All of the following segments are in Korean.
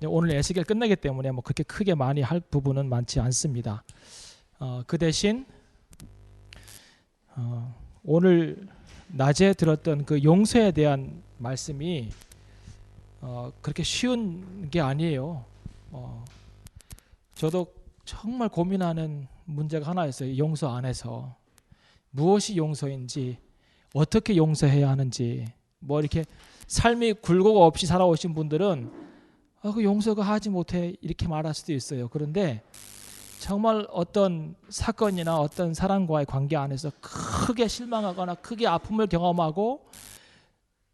오늘 에스겔 끝내기 때문에 뭐 그렇게 크게 많이 할 부분은 많지 않습니다. 그 대신 오늘 낮에 들었던 그 용서에 대한 말씀이 그렇게 쉬운 게 아니에요. 저도 정말 고민하는 문제가 하나 있어요. 용서 안에서 무엇이 용서인지, 어떻게 용서해야 하는지. 뭐 이렇게 삶이 굴곡 없이 살아오신 분들은 그 용서가 하지 못해 이렇게 말할 수도 있어요. 그런데 정말 어떤 사건이나 어떤 사람과의 관계 안에서 크게 실망하거나 크게 아픔을 경험하고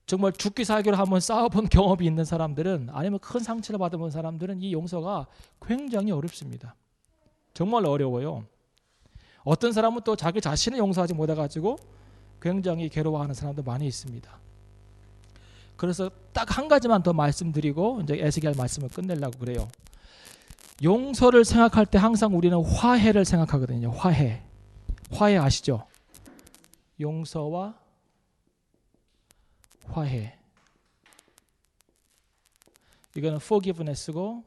정말 죽기 살기로 한번 싸워본 경험이 있는 사람들은, 아니면 큰 상처를 받아본 사람들은 이 용서가 굉장히 어렵습니다. 정말 어려워요. 어떤 사람은 또 자기 자신을 용서하지 못해가지고 굉장히 괴로워하는 사람도 많이 있습니다. 그래서 딱 한 가지만 더 말씀드리고 이제 에스겔 말씀을 끝내려고 그래요. 용서를 생각할 때 항상 우리는 화해를 생각하거든요. 화해 아시죠? 용서와 화해. 이거는 forgiveness고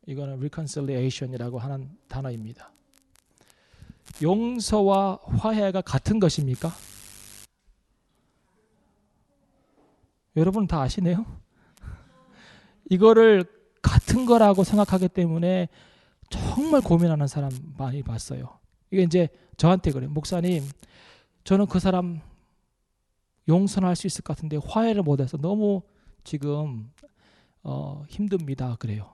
이거는 reconciliation이라고 하는 단어입니다. 용서와 화해가 같은 것입니까? 여러분 다 아시네요. 이거를 같은 거라고 생각하기 때문에 정말 고민하는 사람 많이 봤어요. 이게 이제 저한테 그래요. 목사님, 저는 그 사람 용서는 할 수 있을 것 같은데 화해를 못해서 너무 지금 힘듭니다. 그래요.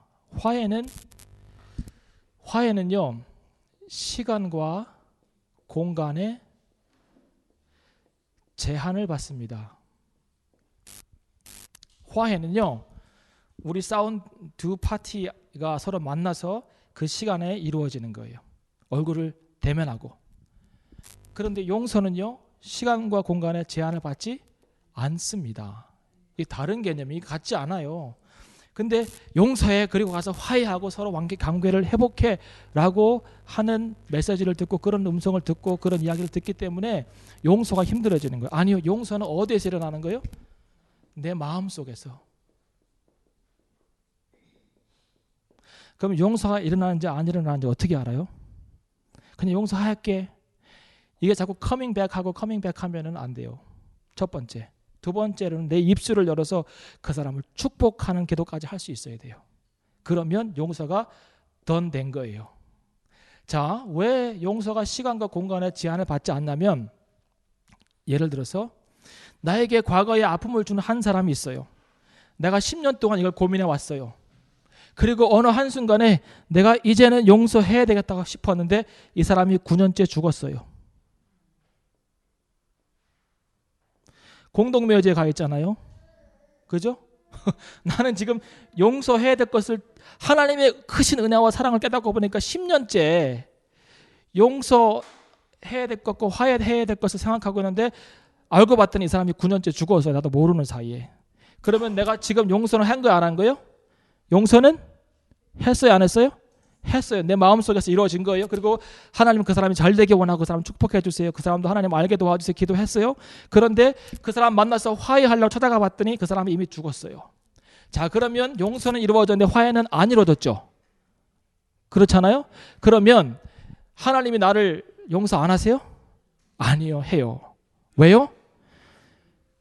화해는요, 시간과 공간의 제한을 받습니다. 화해는요, 우리 싸운 두 파티가 서로 만나서 그 시간에 이루어지는 거예요. 얼굴을 대면하고. 그런데 용서는요, 시간과 공간의 제한을 받지 않습니다. 이 다른 개념이 같지 않아요. 근데 용서해, 그리고 가서 화해하고 서로 관계를 회복해 라고 하는 메시지를 듣고 그런 음성을 듣고 그런 이야기를 듣기 때문에 용서가 힘들어지는 거예요. 아니요, 용서는 어디에서 일어나는 거예요? 내 마음 속에서. 그럼 용서가 일어나는지 안 일어나는지 어떻게 알아요? 그냥 용서할게. 이게 자꾸 커밍백하고 커밍백하면은 안 돼요. 첫 번째. 두 번째로는 내 입술을 열어서 그 사람을 축복하는 기도까지 할 수 있어야 돼요. 그러면 용서가 던 된 거예요. 자, 왜 용서가 시간과 공간의 제한을 받지 않냐면, 예를 들어서 나에게 과거에 아픔을 준 한 사람이 있어요. 내가 10년 동안 이걸 고민해 왔어요. 그리고 어느 한순간에 내가 이제는 용서해야 되겠다고 싶었는데 이 사람이 9년째 죽었어요. 공동묘지에 가 있잖아요. 그죠? 나는 지금 용서해야 될 것을, 하나님의 크신 은혜와 사랑을 깨닫고 보니까 10년째 용서해야 될 것과 화해해야 될 것을 생각하고 있는데 알고 봤더니 이 사람이 9년째 죽어서 나도 모르는 사이에. 그러면 내가 지금 용서는 한 거야, 안 한 거예요? 용서는 했어요, 안 했어요? 했어요. 내 마음속에서 이루어진 거예요. 그리고 하나님 그 사람이 잘 되게 원하고 그 사람 축복해 주세요. 그 사람도 하나님 알게 도와주세요. 기도했어요. 그런데 그 사람 만나서 화해하려고 찾아가 봤더니 그 사람이 이미 죽었어요. 자, 그러면 용서는 이루어졌는데 화해는 안 이루어졌죠. 그렇잖아요? 그러면 하나님이 나를 용서 안 하세요? 아니요, 해요. 왜요?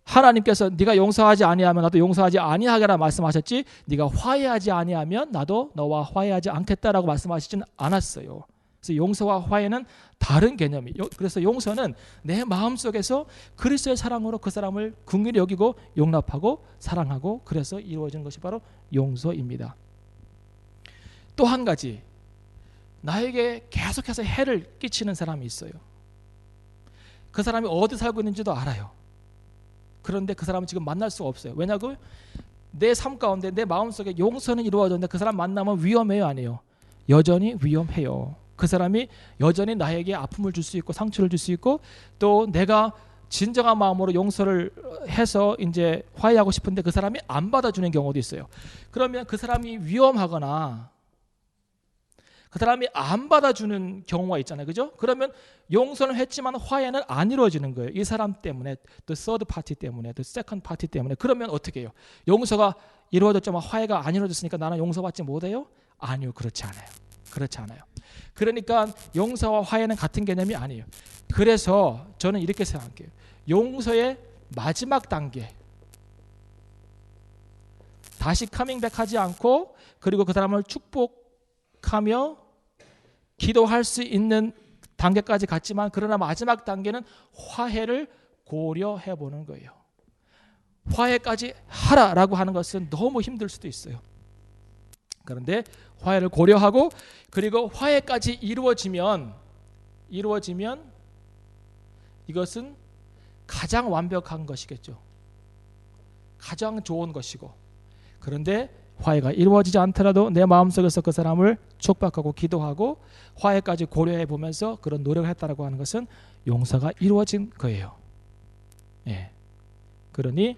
하나님께서 네가 용서하지 아니하면 나도 용서하지 아니하게라 말씀하셨지, 네가 화해하지 아니하면 나도 너와 화해하지 않겠다라고 말씀하시진 않았어요. 그래서 용서와 화해는 다른 개념이에요. 그래서 용서는 내 마음속에서 그리스도의 사랑으로 그 사람을 긍휼히 여기고 용납하고 사랑하고, 그래서 이루어지는 것이 바로 용서입니다. 또 한 가지, 나에게 계속해서 해를 끼치는 사람이 있어요. 그 사람이 어디 살고 있는지도 알아요. 그런데 그 사람은 지금 만날 수가 없어요. 왜냐고? 내 삶 가운데 내 마음속에 용서는 이루어졌는데 그 사람 만나면 위험해요, 아니에요? 여전히 위험해요. 그 사람이 여전히 나에게 아픔을 줄 수 있고 상처를 줄 수 있고, 또 내가 진정한 마음으로 용서를 해서 이제 화해하고 싶은데 그 사람이 안 받아주는 경우도 있어요. 그러면 그 사람이 위험하거나 그 사람이 안 받아주는 경우가 있잖아요. 그죠? 그러면 용서는 했지만 화해는 안 이루어지는 거예요. 이 사람 때문에, 또 third party 때문에, 또 second party 때문에. 그러면 어떻게 해요? 용서가 이루어졌지만 화해가 안 이루어졌으니까 나는 용서받지 못해요? 아니요. 그렇지 않아요. 그렇지 않아요. 그러니까 용서와 화해는 같은 개념이 아니에요. 그래서 저는 이렇게 생각해요. 용서의 마지막 단계, 다시 커밍백 하지 않고 그리고 그 사람을 축복하며 기도할 수 있는 단계까지 갔지만, 그러나 마지막 단계는 화해를 고려해 보는 거예요. 화해까지 하라라고 하는 것은 너무 힘들 수도 있어요. 그런데 화해를 고려하고 그리고 화해까지 이루어지면 이것은 가장 완벽한 것이겠죠. 가장 좋은 것이고, 그런데 화해가 이루어지지 않더라도 내 마음속에서 그 사람을 축복하고 기도하고 화해까지 고려해 보면서 그런 노력을 했다라고 하는 것은 용서가 이루어진 거예요. 예. 그러니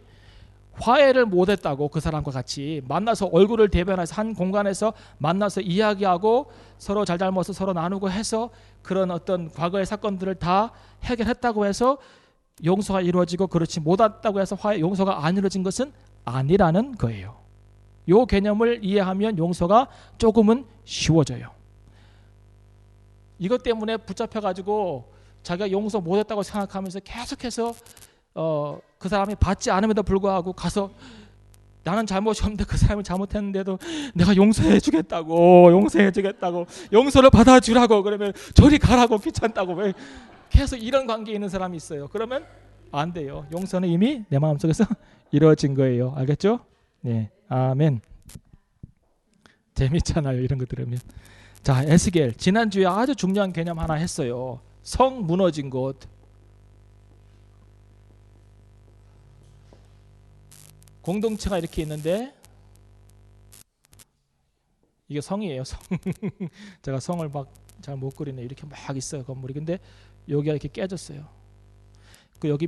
화해를 못했다고 그 사람과 같이 만나서 얼굴을 대변해서 한 공간에서 만나서 이야기하고 서로 잘잘못을 서로 나누고 해서 그런 어떤 과거의 사건들을 다 해결했다고 해서 용서가 이루어지고 그렇지 못했다고 해서 용서가 안 이루어진 것은 아니라는 거예요. 이 개념을 이해하면 용서가 조금은 쉬워져요. 이것 때문에 붙잡혀가지고 자기가 용서 못했다고 생각하면서 계속해서 그 사람이 받지 않음에도 불구하고 가서 나는 잘못이 없는데 그 사람이 잘못했는데도 내가 용서해 주겠다고 용서를 받아주라고 그러면 저리 가라고 귀찮다고 왜 계속 이런 관계에 있는 사람이 있어요. 그러면 안 돼요. 용서는 이미 내 마음속에서 이루어진 거예요. 알겠죠? 네, 아멘. 재밌잖아요, 이런 거 들으면. 자, 에스겔 지난주에 아주 중요한 개념 하나 했어요. 성 무너진 곳. 공동체가 이렇게 있는데 이게 성이에요, 성. 제가 성을 막 잘 못 그리네. 이렇게 막 있어요, 건물이. 근데 여기가 이렇게 깨졌어요. 그 여기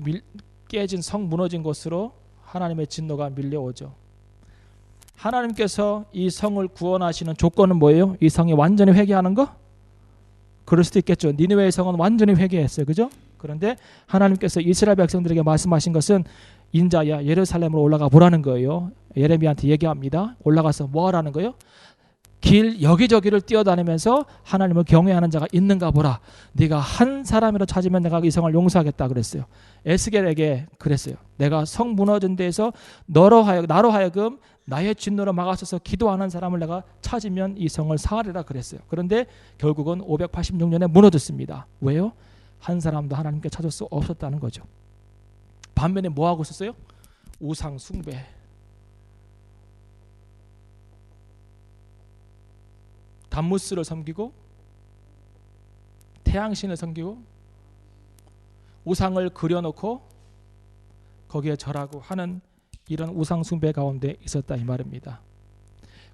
깨진 성 무너진 곳으로 하나님의 진노가 밀려오죠. 하나님께서 이 성을 구원하시는 조건은 뭐예요? 이 성이 완전히 회개하는 거? 그럴 수도 있겠죠. 니느웨의 성은 완전히 회개했어요. 그죠? 그런데 하나님께서 이스라엘 백성들에게 말씀하신 것은 인자야 예루살렘으로 올라가 보라는 거예요. 예레미야한테 얘기합니다. 올라가서 뭐 하라는 거예요? 길 여기저기를 뛰어다니면서 하나님을 경외하는 자가 있는가 보라. 네가 한 사람이라도 찾으면 내가 이 성을 용서하겠다 그랬어요. 에스겔에게 그랬어요. 내가 성 무너진 데에서 나로 하여금 나의 진노를 막아서서 기도하는 사람을 내가 찾으면 이 성을 사하리라 그랬어요. 그런데 결국은 586년에 무너졌습니다. 왜요? 한 사람도 하나님께 찾을 수 없었다는 거죠. 반면에 뭐 하고 있었어요? 우상 숭배. 담무스를 섬기고 태양신을 섬기고 우상을 그려놓고 거기에 절하고 하는 이런 우상 숭배 가운데 있었다 이 말입니다.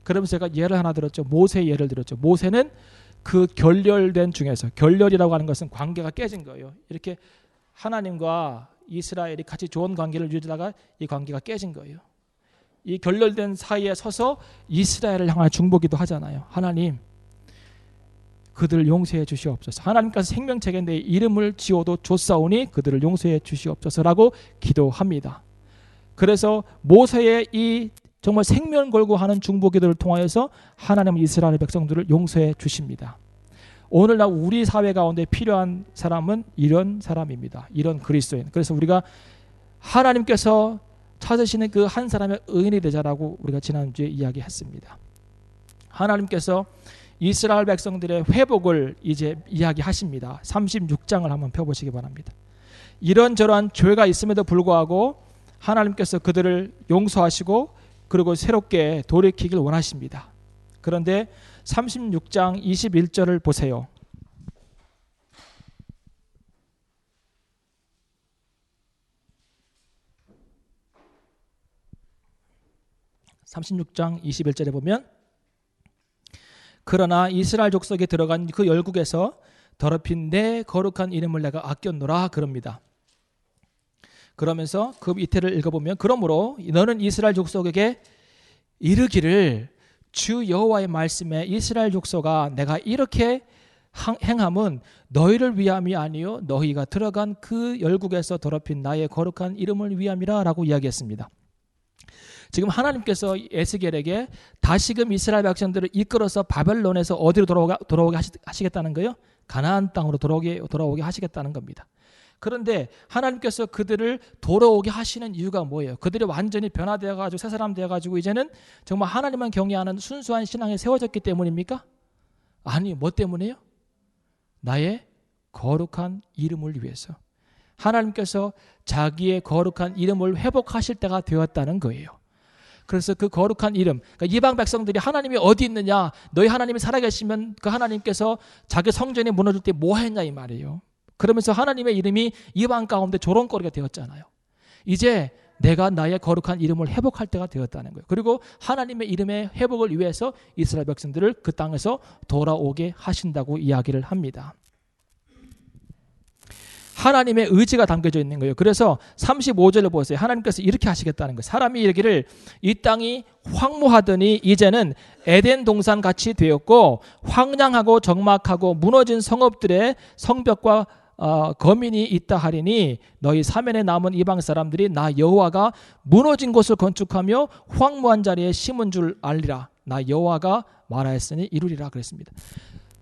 그러면서 제가 예를 하나 들었죠. 모세 예를 들었죠. 모세는 그 결렬된 중에서, 결렬이라고 하는 것은 관계가 깨진 거예요. 이렇게 하나님과 이스라엘이 같이 좋은 관계를 유지하다가 이 관계가 깨진 거예요. 이 결렬된 사이에 서서 이스라엘을 향한 중보기도 하잖아요. 하나님, 그들을 용서해 주시옵소서. 하나님께서 생명책에 내 이름을 지어도 줬사오니 그들을 용서해 주시옵소서라고 기도합니다. 그래서 모세의 이 정말 생명 걸고 하는 중보기도를 통하여서 하나님은 이스라엘 백성들을 용서해 주십니다. 오늘날 우리 사회 가운데 필요한 사람은 이런 사람입니다. 이런 그리스도인. 그래서 우리가 하나님께서 찾으시는 그 한 사람의 의인이 되자라고 우리가 지난주에 이야기했습니다. 하나님께서 이스라엘 백성들의 회복을 이제 이야기하십니다. 36장을 한번 펴보시기 바랍니다. 이런저런 죄가 있음에도 불구하고 하나님께서 그들을 용서하시고 그리고 새롭게 돌이키길 원하십니다. 그런데 36장 21절을 보세요. (36장 21절에) 보면 그러나 이스라엘 족속에 들어간 그 열국에서 더럽힌 내 거룩한 이름을 내가 아꼈노라 그럽니다. 그러면서 그 밑에를 읽어보면 그러므로 너는 이스라엘 족속에게 이르기를 주 여호와의 말씀에 이스라엘 족속아 내가 이렇게 행함은 너희를 위함이 아니요 너희가 들어간 그 열국에서 더럽힌 나의 거룩한 이름을 위함이라 라고 이야기했습니다. 지금 하나님께서 에스겔에게 다시금 이스라엘 백성들을 이끌어서 바벨론에서 어디로 돌아오게 하시겠다는 거예요? 가나안 땅으로 돌아오게 하시겠다는 겁니다. 그런데 하나님께서 그들을 돌아오게 하시는 이유가 뭐예요? 그들이 완전히 변화되어가지고 새 사람 되어가지고 이제는 정말 하나님만 경외하는 순수한 신앙이 세워졌기 때문입니까? 아니, 뭐 때문에요? 나의 거룩한 이름을 위해서. 하나님께서 자기의 거룩한 이름을 회복하실 때가 되었다는 거예요. 그래서 그 거룩한 이름, 그러니까 이방 백성들이 하나님이 어디 있느냐, 너희 하나님이 살아계시면 그 하나님께서 자기 성전이 무너질 때 뭐 했냐 이 말이에요. 그러면서 하나님의 이름이 이방 가운데 조롱거리가 되었잖아요. 이제 내가 나의 거룩한 이름을 회복할 때가 되었다는 거예요. 그리고 하나님의 이름의 회복을 위해서 이스라엘 백성들을 그 땅에서 돌아오게 하신다고 이야기를 합니다. 하나님의 의지가 담겨져 있는 거예요. 그래서 35절을 보세요. 하나님께서 이렇게 하시겠다는 거예요. 사람이 이르기를 이 땅이 황무하더니 이제는 에덴 동산 같이 되었고 황량하고 적막하고 무너진 성읍들의 성벽과 거민이 있다 하리니 너희 사면에 남은 이방 사람들이 나 여호와가 무너진 곳을 건축하며 황무한 자리에 심은 줄 알리라. 나 여호와가 말하였으니 이루리라 그랬습니다.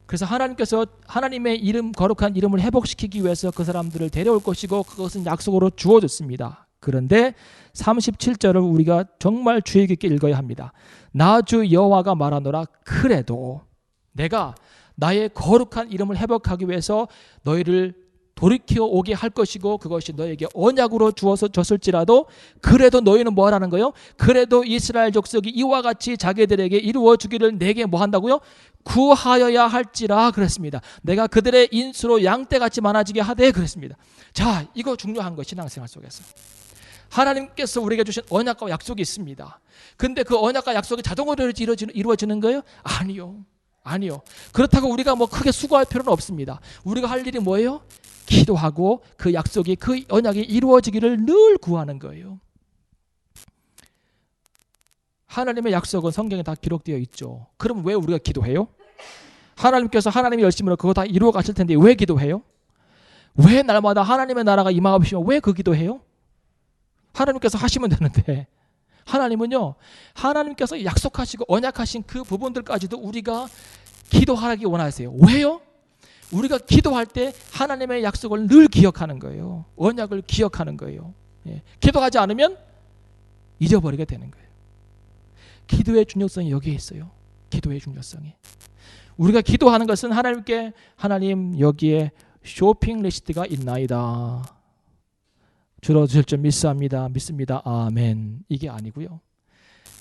그래서 하나님께서 하나님의 이름, 거룩한 이름을 회복시키기 위해서 그 사람들을 데려올 것이고 그것은 약속으로 주어졌습니다. 그런데 37절을 우리가 정말 주의 깊게 읽어야 합니다. 나 주 여호와가 말하노라. 그래도 내가 나의 거룩한 이름을 회복하기 위해서 너희를 돌이켜 오게 할 것이고 그것이 너에게 언약으로 주어서 줬을지라도 그래도 너희는 뭐 하라는 거예요? 그래도 이스라엘 족속이 이와 같이 자기들에게 이루어 주기를 내게 뭐 한다고요? 구하여야 할지라 그랬습니다. 내가 그들의 인수로 양떼같이 많아지게 하되 그랬습니다. 자, 이거 중요한 거 신앙생활 속에서. 하나님께서 우리에게 주신 언약과 약속이 있습니다. 근데 그 언약과 약속이 자동으로 이루어지는 거예요? 아니요. 그렇다고 우리가 뭐 크게 수고할 필요는 없습니다. 우리가 할 일이 뭐예요? 기도하고 그 약속이, 그 언약이 이루어지기를 늘 구하는 거예요. 하나님의 약속은 성경에 다 기록되어 있죠. 그럼 왜 우리가 기도해요? 하나님께서 하나님의 열심으로 그거 다 이루어 가실 텐데 왜 기도해요? 왜 날마다 하나님의 나라가 임하시면 왜 그 기도해요? 하나님께서 하시면 되는데 하나님은요, 하나님께서 약속하시고 언약하신 그 부분들까지도 우리가 기도하기 원하세요. 왜요? 우리가 기도할 때 하나님의 약속을 늘 기억하는 거예요. 언약을 기억하는 거예요. 기도하지 않으면 잊어버리게 되는 거예요. 기도의 중요성이 여기에 있어요. 기도의 중요성이. 우리가 기도하는 것은 하나님께 하나님 여기에 쇼핑 리스트가 있나이다. 들어주실 줄 믿습니다. 아멘. 이게 아니고요.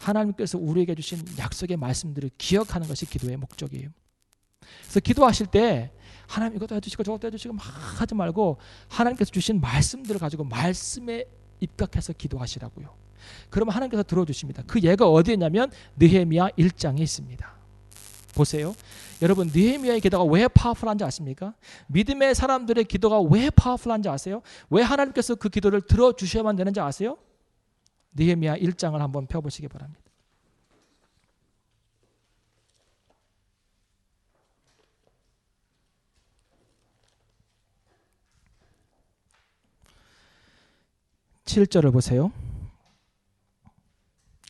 하나님께서 우리에게 주신 약속의 말씀들을 기억하는 것이 기도의 목적이에요. 그래서 기도하실 때 하나님 이것도 해주시고 저것도 해주시고 막 하지 말고 하나님께서 주신 말씀들을 가지고 말씀에 입각해서 기도하시라고요. 그러면 하나님께서 들어주십니다. 그 예가 어디에 있냐면 느헤미야 1장에 있습니다. 보세요. 여러분, 느헤미야의 기도가 왜 파워풀한지 아십니까? 믿음의 사람들의 기도가 왜 파워풀한지 아세요? 왜 하나님께서 그 기도를 들어주셔야만 되는지 아세요? 느헤미야 1장을 한번 펴보시기 바랍니다. (7절을) 보세요.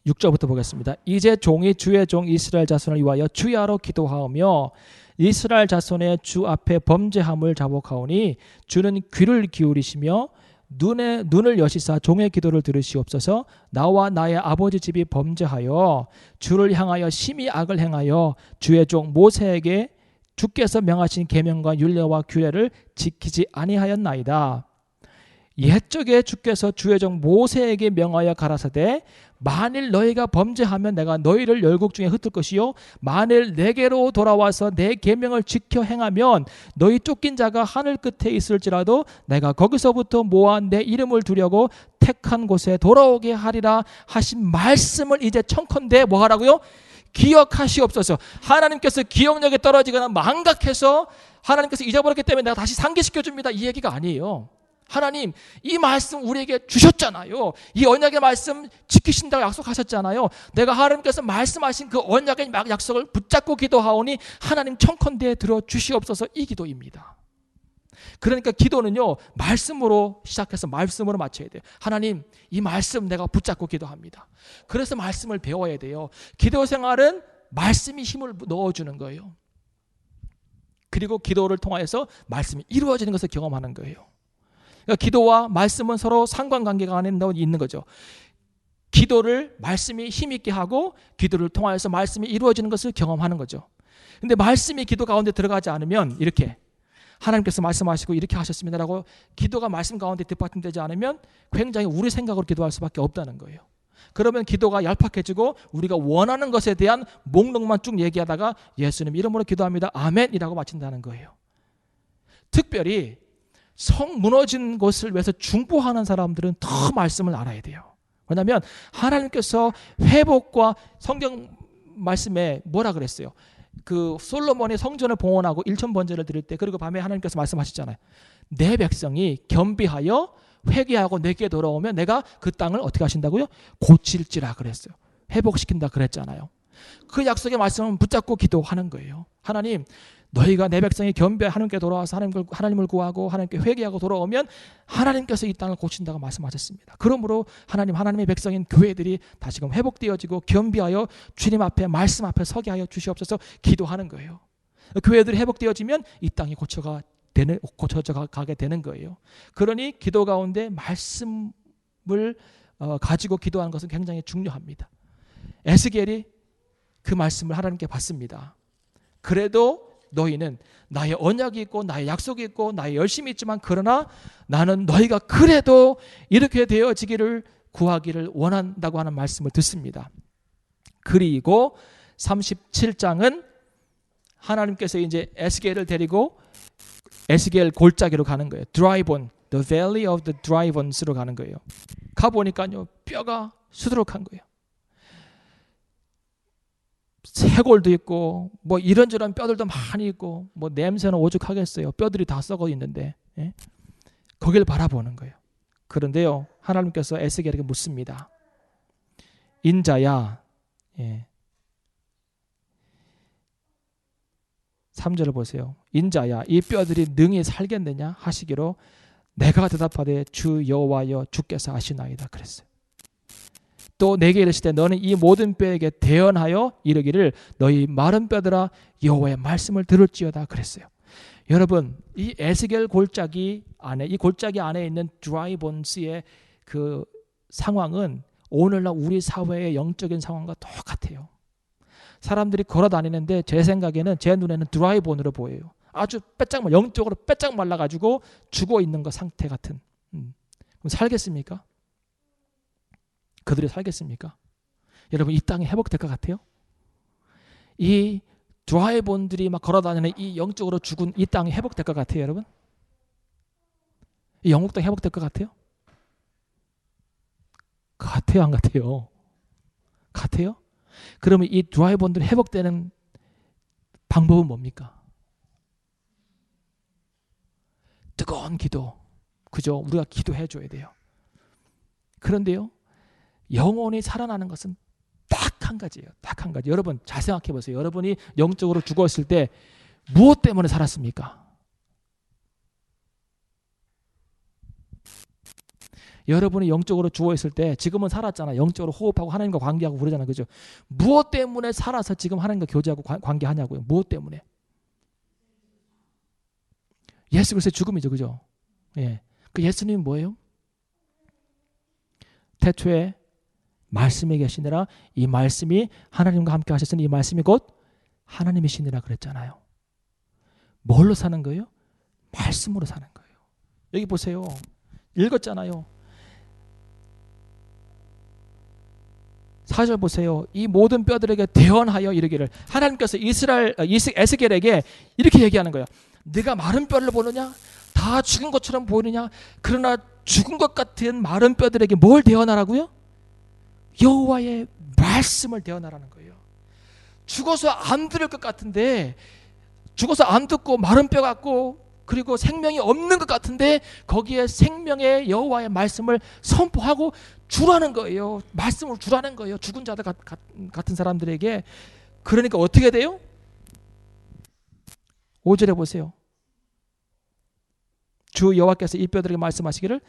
6절부터 보겠습니다. 이제 종이 주의 종 이스라엘 자손을 위하여 주야로 기도하며 이스라엘 자손의 주 앞에 범죄함을 자복하오니 주는 귀를 기울이시며 눈을 여시사 종의 기도를 들으시옵소서. 나와 나의 아버지 집이 범죄하여 주를 향하여 심히 악을 행하여 주의 종 모세에게 주께서 명하신 계명과 율례와 규례를 지키지 아니하였나이다. 옛적에 주께서 주의 종 모세에게 명하여 가라사대 만일 너희가 범죄하면 내가 너희를 열국 중에 흩을 것이요 만일 내게로 돌아와서 내 계명을 지켜 행하면 너희 쫓긴 자가 하늘 끝에 있을지라도 내가 거기서부터 모아 내 이름을 두려고 택한 곳에 돌아오게 하리라 하신 말씀을 이제 청컨대 뭐 하라고요? 기억하시옵소서. 하나님께서 기억력에 떨어지거나 망각해서 하나님께서 잊어버렸기 때문에 내가 다시 상기시켜줍니다. 이 얘기가 아니에요. 하나님, 이 말씀 우리에게 주셨잖아요. 이 언약의 말씀 지키신다고 약속하셨잖아요. 내가 하나님께서 말씀하신 그 언약의 약속을 붙잡고 기도하오니 하나님 청컨대에 들어주시옵소서, 이 기도입니다. 그러니까 기도는요, 말씀으로 시작해서 말씀으로 마쳐야 돼요. 하나님, 이 말씀 내가 붙잡고 기도합니다. 그래서 말씀을 배워야 돼요. 기도 생활은 말씀이 힘을 넣어주는 거예요. 그리고 기도를 통해서 말씀이 이루어지는 것을 경험하는 거예요. 그러니까 기도와 말씀은 서로 상관관계가 안에 있는 거죠. 기도를 말씀이 힘있게 하고 기도를 통해서 말씀이 이루어지는 것을 경험하는 거죠. 근데 말씀이 기도 가운데 들어가지 않으면, 이렇게 하나님께서 말씀하시고 이렇게 하셨습니다라고 기도가 말씀 가운데 뒷받침되지 않으면 굉장히 우리 생각으로 기도할 수밖에 없다는 거예요. 그러면 기도가 얄팍해지고 우리가 원하는 것에 대한 목록만 쭉 얘기하다가 예수님 이름으로 기도합니다, 아멘이라고 마친다는 거예요. 특별히 성 무너진 것을 위해서 중보하는 사람들은 더 말씀을 알아야 돼요. 왜냐하면 하나님께서 회복과, 성경 말씀에 뭐라 그랬어요? 그 솔로몬이 성전을 봉헌하고 1000번제를 드릴 때, 그리고 밤에 하나님께서 말씀하셨잖아요. 내 백성이 겸비하여 회개하고 내게 돌아오면 내가 그 땅을 어떻게 하신다고요? 고칠지라 그랬어요. 회복시킨다 그랬잖아요. 그 약속의 말씀은 붙잡고 기도하는 거예요. 하나님, 너희가 내 백성이 겸비하여 하나님께 돌아와서 하나님을 구하고 하나님께 회개하고 돌아오면 하나님께서 이 땅을 고친다고 말씀하셨습니다. 그러므로 하나님의 백성인 교회들이 다시금 회복되어지고 겸비하여 주님 앞에, 말씀 앞에 서게 하여 주시옵소서 기도하는 거예요. 교회들이 회복되어지면 이 땅이 고쳐져 가게 되는 거예요. 그러니 기도 가운데 말씀을 가지고 기도하는 것은 굉장히 중요합니다. 에스겔이 그 말씀을 하나님께 받습니다. 그래도 너희는 나의 언약이 있고 나의 약속이 있고 나의 열심이 있지만, 그러나 나는 너희가 그래도 이렇게 되어지기를 구하기를 원한다고 하는 말씀을 듣습니다. 그리고 37장은 하나님께서 이제 에스겔을 데리고 에스겔 골짜기로 가는 거예요. 드라이본, the valley of the dry bones로 가는 거예요. 가보니까요, 뼈가 수두룩한 거예요. 쇄골도 있고 뭐 이런저런 뼈들도 많이 있고, 뭐 냄새는 오죽하겠어요. 뼈들이 다 썩어 있는데, 예? 거기를 바라보는 거예요. 그런데요, 하나님께서 에스겔에게 묻습니다. 인자야, 예. 3절을 보세요. 인자야, 이 뼈들이 능히 살겠느냐 하시기로 내가 대답하되 주 여호와여 주께서 아시나이다 그랬어요. 또 내게 이르시되 너는 이 모든 뼈에게 대언하여 이르기를 너희 마른 뼈들아 여호와의 말씀을 들을지어다 그랬어요. 여러분, 이 에스겔 골짜기 안에, 이 골짜기 안에 있는 드라이 본스의 그 상황은 오늘날 우리 사회의 영적인 상황과 똑같아요. 사람들이 걸어 다니는데 제 생각에는, 제 눈에는 드라이 본으로 보여요. 아주 영적으로 빼짝 말라가지고 죽어 있는 것 상태 같은. 그럼 살겠습니까? 그들이 살겠습니까? 여러분, 이 땅이 회복될 것 같아요? 이 드라이 본들이 막 걸어다니는 이 영적으로 죽은 이 땅이 회복될 것 같아요, 여러분? 이 영국 땅이 회복될 것 같아요? 같아요, 안 같아요? 같아요? 그러면 이 드라이 본들이 회복되는 방법은 뭡니까? 뜨거운 기도, 그죠? 우리가 기도해 줘야 돼요. 그런데요, 영혼이 살아나는 것은 딱 한 가지예요. 딱 한 가지. 여러분 잘 생각해 보세요. 여러분이 영적으로 죽었을 때 무엇 때문에 살았습니까? 여러분이 영적으로 죽어있을 때, 지금은 살았잖아. 영적으로 호흡하고 하나님과 관계하고 그러잖아, 그죠? 무엇 때문에 살아서 지금 하나님과 교제하고 관계하냐고요. 무엇 때문에? 예수 그리스도의 죽음이죠, 그죠? 예. 그 예수님은 뭐예요? 태초에 말씀이 계시니라, 이 말씀이 하나님과 함께 하셨으니 이 말씀이 곧 하나님이시니라 그랬잖아요. 뭘로 사는 거예요? 말씀으로 사는 거예요. 여기 보세요. 읽었잖아요. 4절 보세요. 이 모든 뼈들에게 대언하여 이르기를, 하나님께서 에스겔에게 이렇게 얘기하는 거예요. 네가 마른 뼈를 보느냐? 다 죽은 것처럼 보이느냐? 그러나 죽은 것 같은 마른 뼈들에게 뭘 대언하라고요? 여호와의 말씀을 대언하라는 거예요. 죽어서 안 들을 것 같은데, 죽어서 안 듣고 마른 뼈 같고 그리고 생명이 없는 것 같은데 거기에 생명의 여호와의 말씀을 선포하고 주라는 거예요. 말씀을 주라는 거예요. 죽은 자들 같은 사람들에게. 그러니까 어떻게 돼요? 5절에 보세요. 주 여호와께서 이 뼈들에게 말씀하시기를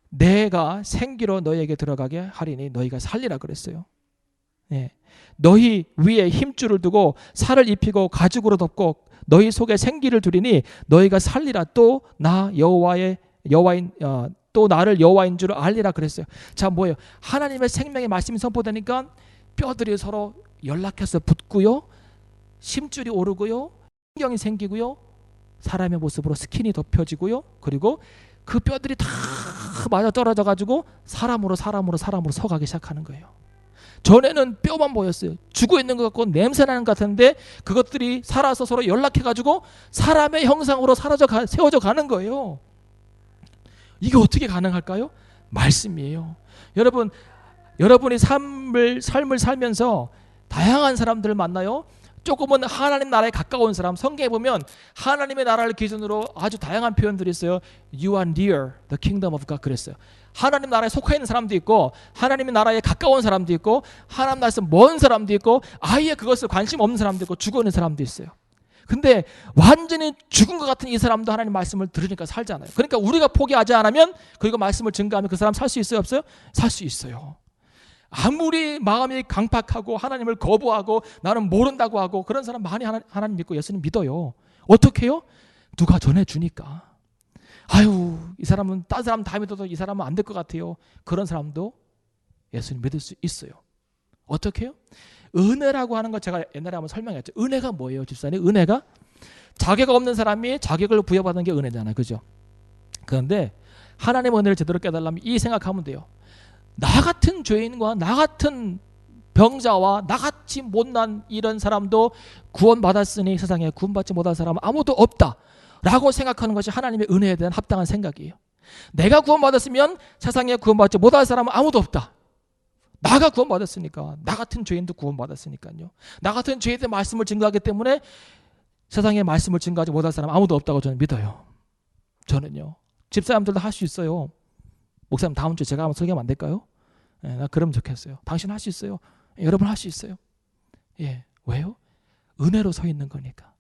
내가 생기로 너희에게 들어가게 하리니 너희가 살리라 그랬어요. 예. 너희 위에 힘줄을 두고 살을 입히고 가죽으로 덮고 너희 속에 생기를 두리니 너희가 살리라. 또 나 여호와인 또 나를 여호와인 줄 알리라 그랬어요. 자, 뭐예요? 하나님의 생명의 말씀이 선포되니까 뼈들이 서로 연락해서 붙고요, 심줄이 오르고요, 신경이 생기고요, 사람의 모습으로 스킨이 덮여지고요, 그리고 그 뼈들이 다 맞아 떨어져 가지고 사람으로 서가기 시작하는 거예요. 전에는 뼈만 보였어요. 죽어 있는 것 같고 냄새 나는 것 같은데 그것들이 살아서 서로 연락해 가지고 사람의 형상으로 세워져 가는 거예요. 이게 어떻게 가능할까요? 말씀이에요. 여러분이 삶을 살면서 다양한 사람들을 만나요. 조금은 하나님 나라에 가까운 사람, 성경에 보면 하나님의 나라를 기준으로 아주 다양한 표현들이 있어요. You are near the kingdom of God 그랬어요. 하나님 나라에 속해 있는 사람도 있고, 하나님의 나라에 가까운 사람도 있고, 하나님 나라에서 먼 사람도 있고, 아예 그것을 관심 없는 사람도 있고, 죽어 있는 사람도 있어요. 근데 완전히 죽은 것 같은 이 사람도 하나님 말씀을 들으니까 살잖아요. 그러니까 우리가 포기하지 않으면, 그리고 말씀을 증거하면 그 사람 살 수 있어요, 없어요? 살 수 있어요. 아무리 마음이 강팍하고 하나님을 거부하고 나는 모른다고 하고 그런 사람 많이 하나님 믿고 예수님 믿어요. 어떻게 해요? 누가 전해주니까. 아유, 이 사람은 딴 사람 다 믿어도 이 사람은 안 될 것 같아요. 그런 사람도 예수님 믿을 수 있어요. 어떻게 해요? 은혜라고 하는 거 제가 옛날에 한번 설명했죠. 은혜가 뭐예요, 집사님? 은혜가 자격 없는 사람이 자격을 부여받는 게 은혜잖아요. 그죠? 그런데 하나님의 은혜를 제대로 깨달으려면 이 생각하면 돼요. 나 같은 죄인과 나 같은 병자와 나같이 못난 이런 사람도 구원받았으니 세상에 구원받지 못한 사람은 아무도 없다 라고 생각하는 것이 하나님의 은혜에 대한 합당한 생각이에요. 내가 구원받았으면 세상에 구원받지 못할 사람은 아무도 없다. 나가 구원받았으니까, 나 같은 죄인도 구원받았으니까요. 나 같은 죄인의 말씀을 증거하기 때문에 세상에 말씀을 증거하지 못할 사람 아무도 없다고 저는 믿어요. 저는요. 집사람들도 할 수 있어요. 목사님 다음 주에 제가 한번 설교하면 안 될까요? 예, 나 그러면 좋겠어요. 당신 할 수 있어요. 여러분 할 수 있어요. 예, 왜요? 은혜로 서 있는 거니까.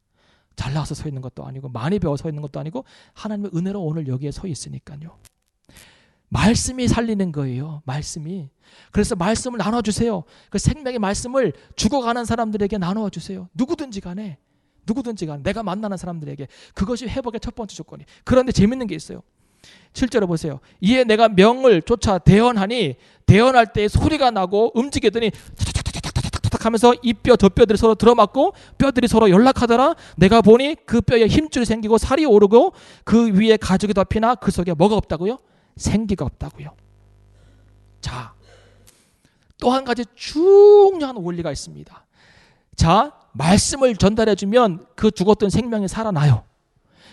잘 나와서 서 있는 것도 아니고 많이 배워 서 있는 것도 아니고 하나님의 은혜로 오늘 여기에 서 있으니까요. 말씀이 살리는 거예요. 말씀이. 그래서 말씀을 나눠주세요. 그 생명의 말씀을 죽어가는 사람들에게 나눠주세요. 누구든지 간에 내가 만나는 사람들에게. 그것이 회복의 첫 번째 조건이. 그런데 재밌는 게 있어요. 7절에 보세요. 이에 내가 명을 쫓아 대언하니 대언할 때 소리가 나고 움직이더니 탁탁탁탁탁탁 하면서 이 뼈 저 뼈들이 서로 들어맞고 뼈들이 서로 연락하더라. 내가 보니 그 뼈에 힘줄이 생기고 살이 오르고 그 위에 가죽이 덮이나 그 속에 뭐가 없다고요? 생기가 없다고요. 자, 또 한 가지 중요한 원리가 있습니다. 자, 말씀을 전달해주면 그 죽었던 생명이 살아나요.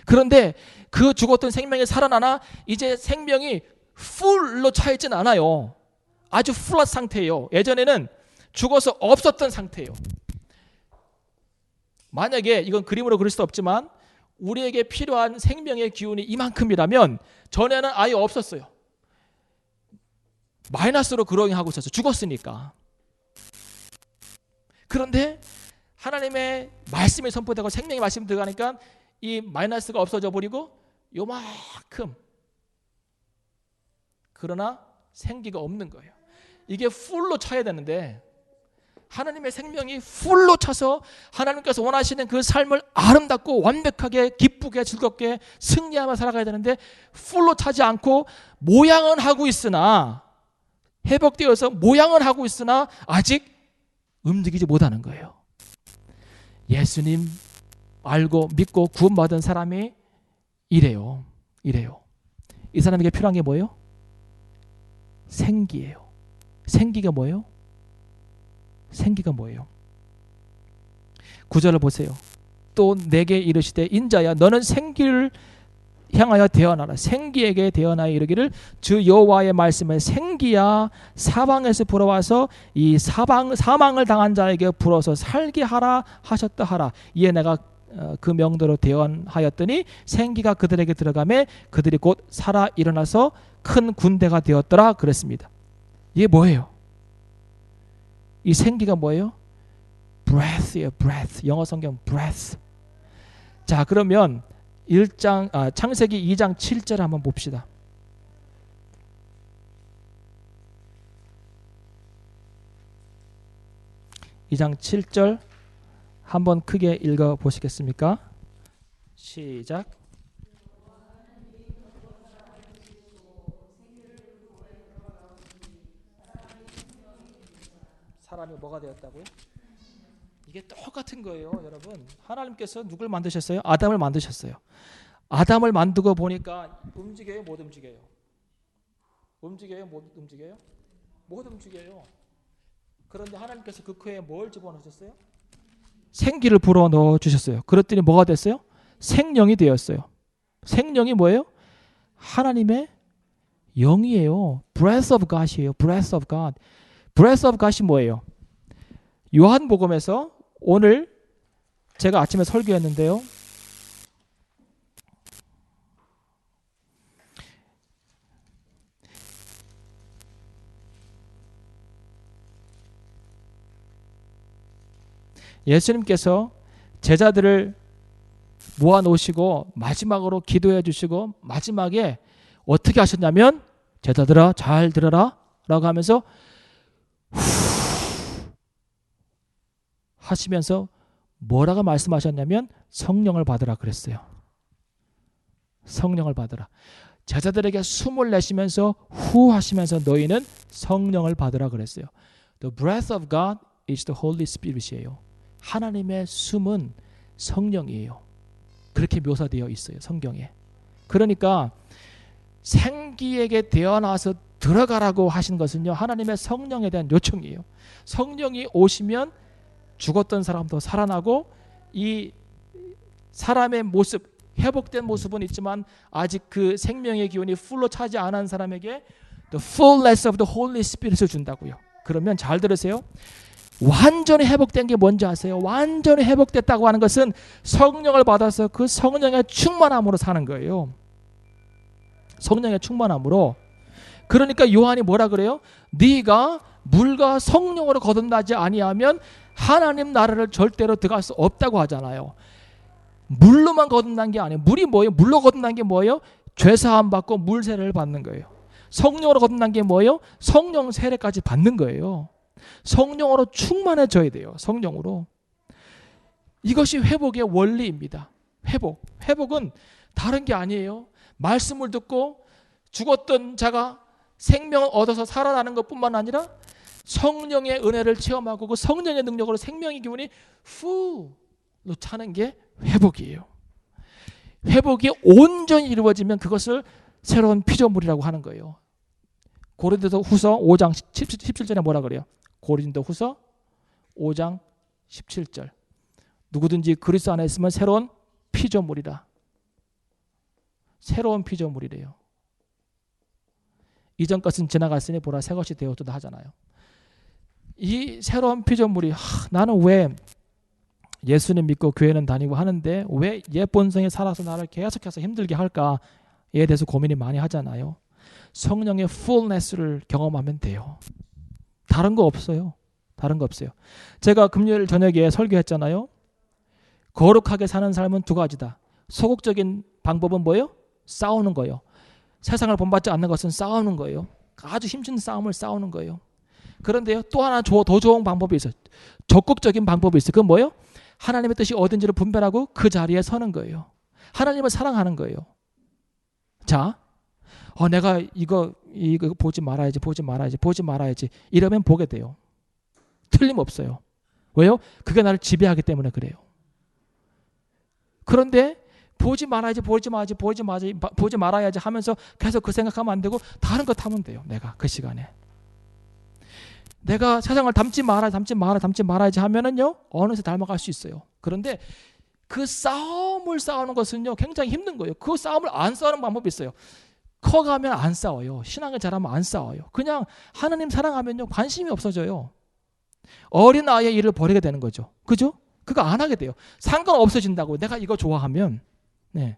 그런데 그 죽었던 생명이 살아나나 이제 생명이 풀로 차 있진 않아요. 아주 플랫 상태예요. 예전에는 죽어서 없었던 상태예요. 만약에 이건 그림으로 그릴 수 없지만 우리에게 필요한 생명의 기운이 이만큼이라면 전에는 아예 없었어요. 마이너스로 그로잉하고 있었어요. 죽었으니까. 그런데 하나님의 말씀이 선포되고 생명의 말씀이 들어가니까 이 마이너스가 없어져 버리고 요만큼, 그러나 생기가 없는 거예요. 이게 풀로 차야 되는데 하나님의 생명이 풀로 차서 하나님께서 원하시는 그 삶을 아름답고 완벽하게 기쁘게 즐겁게 승리하며 살아가야 되는데 풀로 차지 않고 모양은 하고 있으나, 회복되어서 모양은 하고 있으나 아직 움직이지 못하는 거예요. 예수님 알고 믿고 구원받은 사람이 이래요. 이 사람에게 필요한 게 뭐예요? 생기예요. 생기가 뭐예요? 9절을 보세요. 또 내게 이르시되 인자야 너는 생기를 향하여 대언하라. 생기에게 대언하여 이르기를 주 여호와의 말씀에 생기야 사방에서 불어와서 이 사망을 당한 자에게 불어서 살게 하라 하셨다 하라. 이에 내가 그 명도로 대언하였더니 생기가 그들에게 들어가매 그들이 곧 살아 일어나서 큰 군대가 되었더라 그랬습니다. 이게 뭐예요? 이 생기가 뭐예요? breath예요. breath. 영어 성경 breath. 자, 그러면 창세기 2장 7절 한번 봅시다. 이 장 7절 한번 크게 읽어 보시겠습니까? 시작. 사람이 뭐가 되었다고요? 이게 똑같은 거예요, 여러분. 하나님께서 누굴 만드셨어요? 아담을 만드셨어요. 아담을 만들고 보니까 움직여요, 못 움직여요? 움직여요, 못 움직여요? 못 움직여요. 그런데 하나님께서 그 코에 뭘 집어넣으셨어요? 생기를 불어넣어 주셨어요. 그랬더니 뭐가 됐어요? 생명이 되었어요. 생명이 뭐예요? 하나님의 영이에요. breath of God이에요. breath of God. breath of God이 뭐예요? 요한복음에서 오늘 제가 아침에 설교했는데요. 예수님께서 제자들을 모아놓으시고 마지막으로 기도해 주시고 마지막에 어떻게 하셨냐면 제자들아 잘 들어라 라고 하면서 후 하시면서 뭐라고 말씀하셨냐면 성령을 받으라 그랬어요. 성령을 받으라. 제자들에게 숨을 내쉬면서 후 하시면서 너희는 성령을 받으라 그랬어요. The breath of God is the Holy Spirit이에요. 하나님의 숨은 성령이에요. 그렇게 묘사되어 있어요, 성경에. 그러니까 생기에게 태어나서 들어가라고 하신 것은요, 하나님의 성령에 대한 요청이에요. 성령이 오시면 죽었던 사람도 살아나고 이 사람의 모습, 회복된 모습은 있지만 아직 그 생명의 기운이 풀로 차지 않은 사람에게 the fullness of the Holy Spirit을 준다고요. 그러면 잘 들으세요. 완전히 회복된 게 뭔지 아세요? 완전히 회복됐다고 하는 것은 성령을 받아서 그 성령의 충만함으로 사는 거예요. 성령의 충만함으로. 그러니까 요한이 뭐라 그래요? 네가 물과 성령으로 거듭나지 아니하면 하나님 나라를 절대로 들어갈 수 없다고 하잖아요. 물로만 거듭난 게 아니에요. 물이 뭐예요? 물로 거듭난 게 뭐예요? 죄사함 받고 물 세례를 받는 거예요. 성령으로 거듭난 게 뭐예요? 성령 세례까지 받는 거예요. 성령으로 충만해져야 돼요. 성령으로. 이것이 회복의 원리입니다. 회복은 다른 게 아니에요. 말씀을 듣고 죽었던 자가 생명을 얻어서 살아나는 것뿐만 아니라 성령의 은혜를 체험하고 그 성령의 능력으로 생명의 기운이 후로 차는 게 회복이에요. 회복이 온전히 이루어지면 그것을 새로운 피조물이라고 하는 거예요. 고린도후서 5장 17절에 뭐라 그래요? 고린도후서 5장 17절. 누구든지 그리스도 안에 있으면 새로운 피조물이라. 새로운 피조물이래요. 이전 것은 지나갔으니 보라 새 것이 되었도다 하잖아요. 이 새로운 피조물이 나는 왜 예수님 믿고 교회는 다니고 하는데 왜 옛 본성에 살아서 나를 계속해서 힘들게 할까에 대해서 고민이 많이 하잖아요. 성령의 fullness를 경험하면 돼요. 다른 거 없어요. 다른 거 없어요. 제가 금요일 저녁에 설교했잖아요. 거룩하게 사는 삶은 두 가지다. 소극적인 방법은 뭐예요? 싸우는 거예요. 세상을 본받지 않는 것은 싸우는 거예요. 아주 힘든 싸움을 싸우는 거예요. 그런데요, 또 하나 더 좋은 방법이 있어요. 적극적인 방법이 있어요. 그건 뭐예요? 하나님의 뜻이 어딘지를 분별하고 그 자리에 서는 거예요. 하나님을 사랑하는 거예요. 자, 내가 이거 보지 말아야지 이러면 보게 돼요. 틀림없어요. 왜요? 그게 나를 지배하기 때문에 그래요. 그런데 보지 말아야지 하면서 계속 그 생각하면 안 되고 다른 거 타면 돼요. 내가 그 시간에 내가 세상을 닮지 말아야지 하면은요, 어느새 닮아갈 수 있어요. 그런데 그 싸움을 싸우는 것은요, 굉장히 힘든 거예요. 그 싸움을 안 싸우는 방법이 있어요. 커가면 안 싸워요. 신앙을 잘하면 안 싸워요. 그냥 하나님 사랑하면요, 관심이 없어져요. 어린 아이의 일을 버리게 되는 거죠. 그죠? 그거 안 하게 돼요. 상관없어진다고. 내가 이거 좋아하면. 네.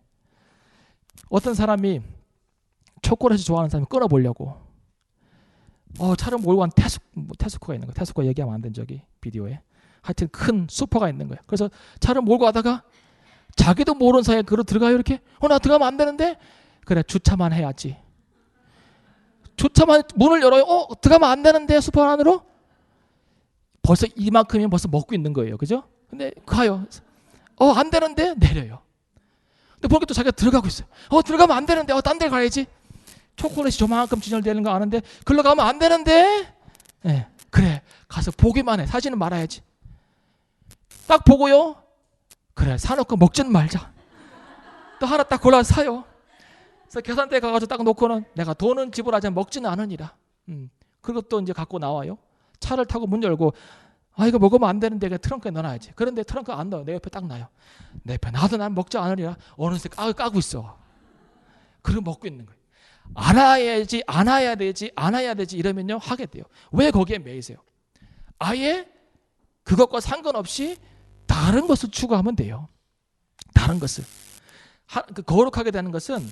어떤 사람이 초콜릿을 좋아하는 사람이 끊어보려고 차를 몰고 간 테스코가 있는 거예요. 테스코 얘기하면 안 된 적이 비디오에. 하여튼 큰 슈퍼가 있는 거예요. 그래서 차를 몰고 가다가 자기도 모르는 사이에 그로 들어가요. 이렇게 나 들어가면 안 되는데. 그래, 주차만 해야지. 주차만 문을 열어요. 들어가면 안 되는데 슈퍼 안으로. 벌써 이만큼이면 벌써 먹고 있는 거예요. 그죠? 근데 가요. 안 되는데 내려요. 근데 보니까 또 자기가 들어가고 있어요. 들어가면 안 되는데 딴 데 가야지. 초콜릿이 저만큼 진열되는 거 아는데 글로 가면 안 되는데. 네, 그래, 가서 보기만 해. 사지는 말아야지. 딱 보고요. 그래, 사놓고 먹지는 말자. 또 하나 딱 골라서 사요. 그래서 계산대에 가가지고 딱 놓고는 내가 돈은 지불하지 먹지는 않으니라. 그리고 또 이제 갖고 나와요. 차를 타고 문 열고 이거 먹으면 안 되는데 트렁크에 넣어놔야지. 그런데 트렁크 안 넣어요. 내 옆에 딱 놔요. 내 옆에 놔도 난 먹지 않으리라. 어느새 까고 있어. 그리고 먹고 있는 거예요. 안아야지, 안아야 되지, 안아야 되지 이러면요 하게 돼요. 왜 거기에 매이세요? 아예 그것과 상관없이 다른 것을 추구하면 돼요. 다른 것을. 거룩하게 되는 것은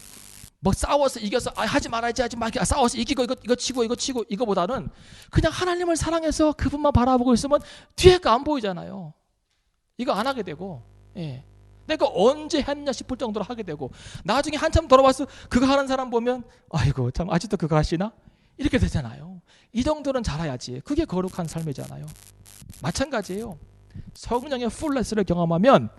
뭐 싸워서 이겨서 하지 말아야지 싸워서 이기고 이거 치고 이거보다는 그냥 하나님을 사랑해서 그분만 바라보고 있으면 뒤에 거 안 보이잖아요. 이거 안 하게 되고, 예. 내가 언제 했냐 싶을 정도로 하게 되고, 나중에 한참 돌아와서 그거 하는 사람 보면 아이고 참 아직도 그거 하시나? 이렇게 되잖아요. 이 정도는 잘해야지. 그게 거룩한 삶이잖아요. 마찬가지예요. 성령의 풀레스를 경험하면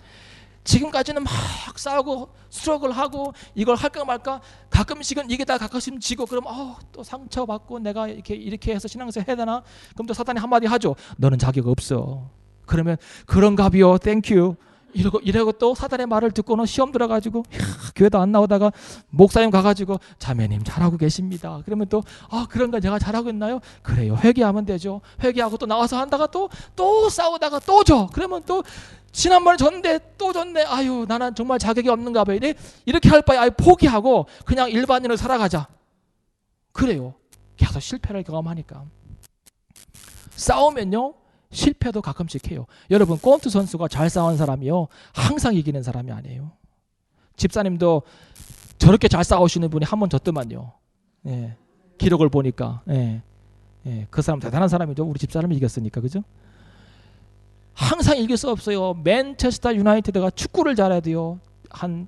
지금까지는 막 싸우고 스트러글하고 이걸 할까 말까, 가끔씩은 이게 다 가끔씩 지고 그럼 또 상처받고 내가 이렇게 해서 신앙생활 해야 되나? 그럼 또 사탄이 한마디 하죠. 너는 자격 없어. 그러면 그런가비요, 땡큐 이러고 또 사단의 말을 듣고는 시험 들어가지고 교회도 안 나오다가 목사님 가가지고 자매님 잘하고 계십니다. 그러면 또 그런가 제가 잘하고 있나요? 그래요, 회개하면 되죠. 회개하고 또 나와서 한다가 또 싸우다가 또 져. 그러면 또 지난번에 졌는데 또 졌네. 아유 나는 정말 자격이 없는가 봐요. 이렇게 할 바에 아예 포기하고 그냥 일반인으로 살아가자. 그래요. 계속 실패를 경험하니까. 싸우면요 실패도 가끔씩 해요. 여러분, 권투 선수가 잘 싸운 사람이요 항상 이기는 사람이 아니에요. 집사님도 저렇게 잘 싸우시는 분이 한 번 졌더만요. 예, 기록을 보니까 그 사람 대단한 사람이죠. 우리 집사람이 이겼으니까. 그죠? 항상 이길 수 없어요. 맨체스터 유나이티드가 축구를 잘해야 돼요. 한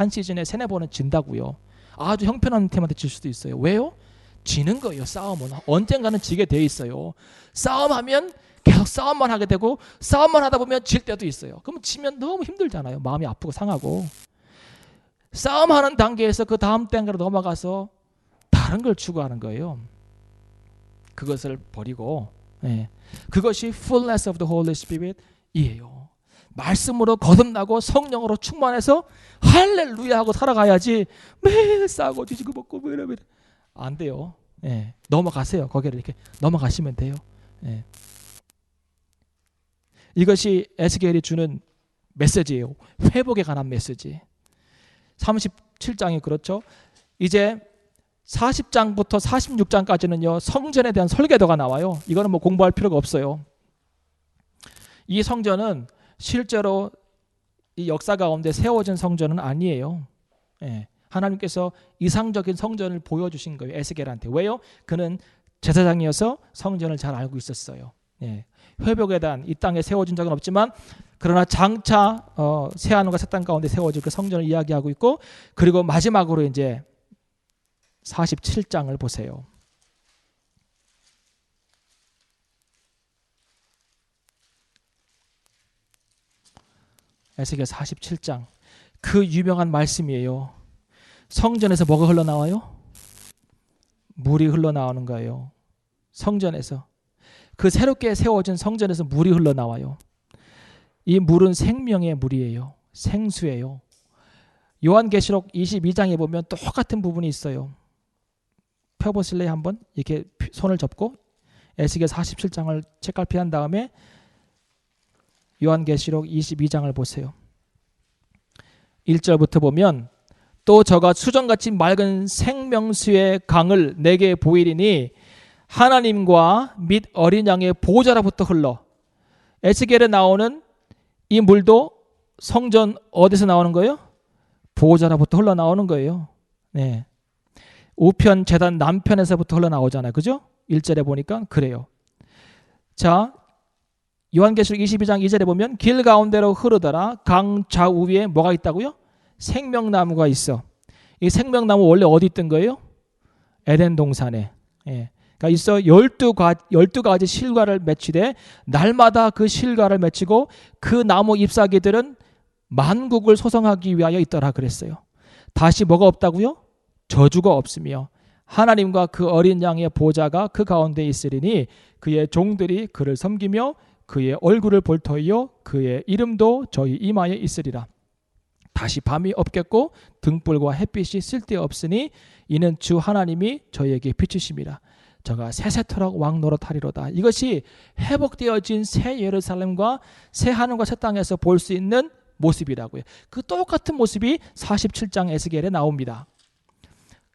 시즌에 3-4번은 진다고요. 아주 형편없는 팀한테 질 수도 있어요. 왜요? 지는 거예요. 싸움은 언젠가는 지게 돼 있어요. 싸움하면 계속 싸움만 하게 되고, 싸움만 하다 보면 질 때도 있어요. 그러면 지면 너무 힘들잖아요. 마음이 아프고 상하고. 싸움하는 단계에서 그 다음 단계로 넘어가서 다른 걸 추구하는 거예요. 그것을 버리고, 그것이 fullness of the Holy Spirit이에요. 말씀으로 거듭나고 성령으로 충만해서 할렐루야 하고 살아가야지 매일 싸고 뒤지고 먹고 뭐 이러면 안 돼요. 넘어가세요. 거기를 이렇게 넘어가시면 돼요. 이것이 에스겔이 주는 메시지예요. 회복에 관한 메시지. 37장이 그렇죠. 이제 40장부터 46장까지는요 성전에 대한 설계도가 나와요. 이거는 뭐 공부할 필요가 없어요. 이 성전은 실제로 이 역사 가운데 세워진 성전은 아니에요. 하나님께서 이상적인 성전을 보여주신 거예요. 에스겔한테. 왜요? 그는 제사장이어서 성전을 잘 알고 있었어요. 회복에 대한 이 땅에 세워진 적은 없지만 그러나 장차 새하늘과 새 땅 가운데 세워질 그 성전을 이야기하고 있고, 그리고 마지막으로 이제 47장을 보세요. 에스겔 47장 그 유명한 말씀이에요. 성전에서 뭐가 흘러나와요? 물이 흘러나오는 거예요. 성전에서. 그 새롭게 세워진 성전에서 물이 흘러나와요. 이 물은 생명의 물이에요. 생수예요. 요한계시록 22장에 보면 똑같은 부분이 있어요. 펴보실래요? 한번 이렇게 손을 접고 에스겔 47장을 책갈피한 다음에 요한계시록 22장을 보세요. 1절부터 보면 또 저가 수정같이 맑은 생명수의 강을 내게 보이리니 하나님과 및 어린 양의 보호자로부터 흘러. 에스겔에 나오는 이 물도 성전 어디서 나오는 거예요? 보호자로부터 흘러나오는 거예요. 네. 우편 제단 남편에서부터 흘러나오잖아요. 그죠? 1절에 보니까 그래요. 자, 요한계시록 22장 2절에 보면 길 가운데로 흐르더라. 강 좌우에 뭐가 있다고요? 생명나무가 있어. 이 생명나무 원래 어디 있던 거예요? 에덴 동산에. 예. 그러니까 있어 12가지 실과를 맺히되 날마다 그 실과를 맺히고 그 나무 잎사귀들은 만국을 소성하기 위하여 있더라 그랬어요. 다시 뭐가 없다고요? 저주가 없으며 하나님과 그 어린 양의 보좌가 그 가운데 있으리니 그의 종들이 그를 섬기며 그의 얼굴을 볼 터이요 그의 이름도 저희 이마에 있으리라. 다시 밤이 없겠고 등불과 햇빛이 쓸데없으니 이는 주 하나님이 저희에게 비추심이라. 저가 세세토록 왕노릇하리로다. 이것이 회복되어진 새 예루살렘과 새 하늘과 새 땅에서 볼 수 있는 모습이라고요. 그 똑같은 모습이 47장 에스겔에 나옵니다.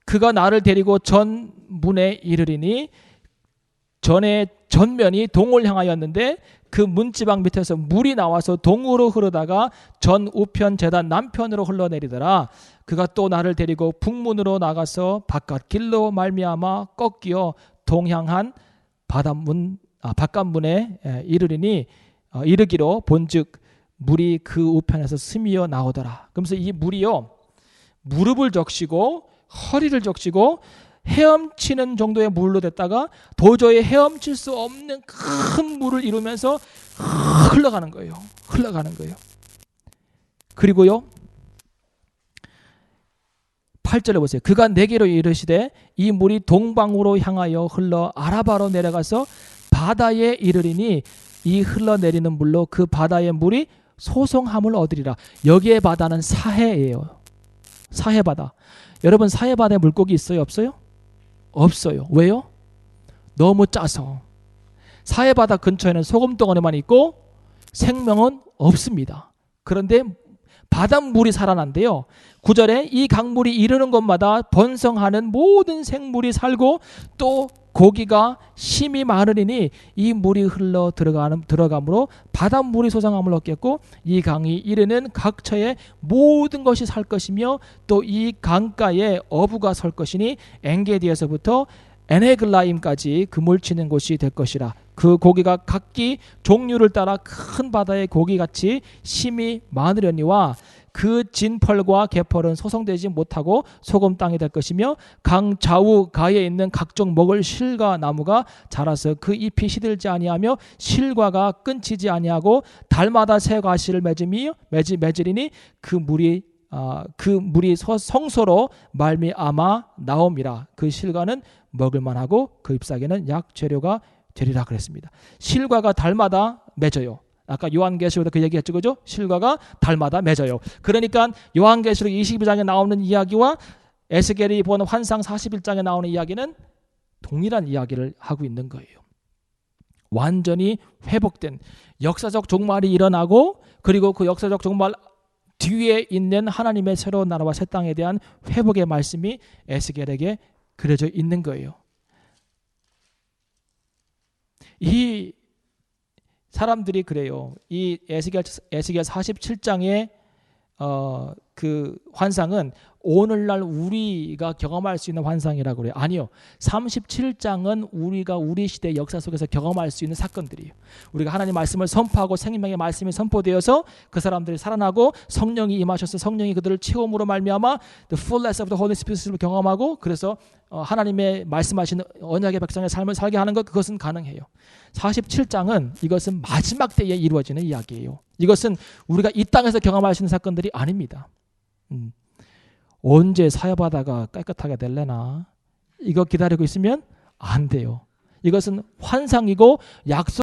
그가 나를 데리고 전문에 이르리니 전에 전면이 동을 향하였는데 그 문지방 밑에서 물이 나와서 동으로 흐르다가 전 우편 제단 남편으로 흘러내리더라. 그가 또 나를 데리고 북문으로 나가서 바깥 길로 말미암아 꺾여 동향한 바깥문에 이르기로 본즉 물이 그 우편에서 스미어 나오더라. 그러면서 이 물이요 무릎을 적시고 허리를 적시고 헤엄치는 정도의 물로 됐다가 도저히 헤엄칠 수 없는 큰 물을 이루면서 흘러가는 거예요. 그리고요 8절에 보세요. 그가 내게로 이르시되 이 물이 동방으로 향하여 흘러 아라바로 내려가서 바다에 이르리니 이 흘러내리는 물로 그 바다의 물이 소송함을 얻으리라. 여기의 바다는 사해예요. 사해바다. 여러분 사해바다에 물고기 있어요? 없어요? 없어요. 왜요? 너무 짜서. 사해바다 근처에는 소금덩어리만 있고 생명은 없습니다. 그런데 바닷물이 살아난대요. 9절에 이 강물이 이르는 곳마다 번성하는 모든 생물이 살고 또 고기가 심이 많으리니 이 물이 흘러 들어감으로 바닷물이 소성함을 얻겠고 이 강이 이르는 각처에 모든 것이 살 것이며 또 이 강가에 어부가 설 것이니 엔게디에서부터 에네글라임까지 그물치는 곳이 될 것이라. 그 고기가 각기 종류를 따라 큰 바다의 고기같이 심이 많으려니와 그 진펄과 개펄은 소성되지 못하고 소금 땅이 될 것이며 강 좌우 가에 있는 각종 먹을 실과 나무가 자라서 그 잎이 시들지 아니하며 실과가 끊치지 아니하고 달마다 새 과실을 맺으리니 그 물이 성소로 말미암아 나옴이라. 그 실과는 먹을만하고 그 잎사귀는 약 재료가 되리라 그랬습니다. 실과가 달마다 맺어요. 아까 요한계시록에도 그 얘기했죠, 그죠? 실과가 달마다 맺어요. 그러니까 요한계시록 22장에 나오는 이야기와 에스겔이 본 환상 41장에 나오는 이야기는 동일한 이야기를 하고 있는 거예요. 완전히 회복된 역사적 종말이 일어나고 그리고 그 역사적 종말 뒤에 있는 하나님의 새로운 나라와 새 땅에 대한 회복의 말씀이 에스겔에게 그려져 있는 거예요. 이 사람들이 그래요. 이 에스겔 47장의 그 환상은 오늘날 우리가 경험할 수 있는 환상이라고 그래요. 아니요. 37장은 우리가 우리 시대 역사 속에서 경험할 수 있는 사건들이에요. 우리가 하나님 말씀을 선포하고 생명의 말씀이 선포되어서 그 사람들이 살아나고 성령이 임하셔서 성령이 그들을 채움으로 말미암아 the fullness of the Holy Spirit을 경험하고 그래서 하나님의 말씀하시는 언약의 백성의 삶을 살게 하는 것, 그것은 가능해요. 47장은 이것은 마지막 때에 이루어지는 이야기예요. 이것은 우리가 이 땅에서 경험할 수 있는 사건들이 아닙니다. 언제 사해바다가 깨끗하게 될래나 이거 기다리고 있으면 안 돼요. 이것은 환상이고 약속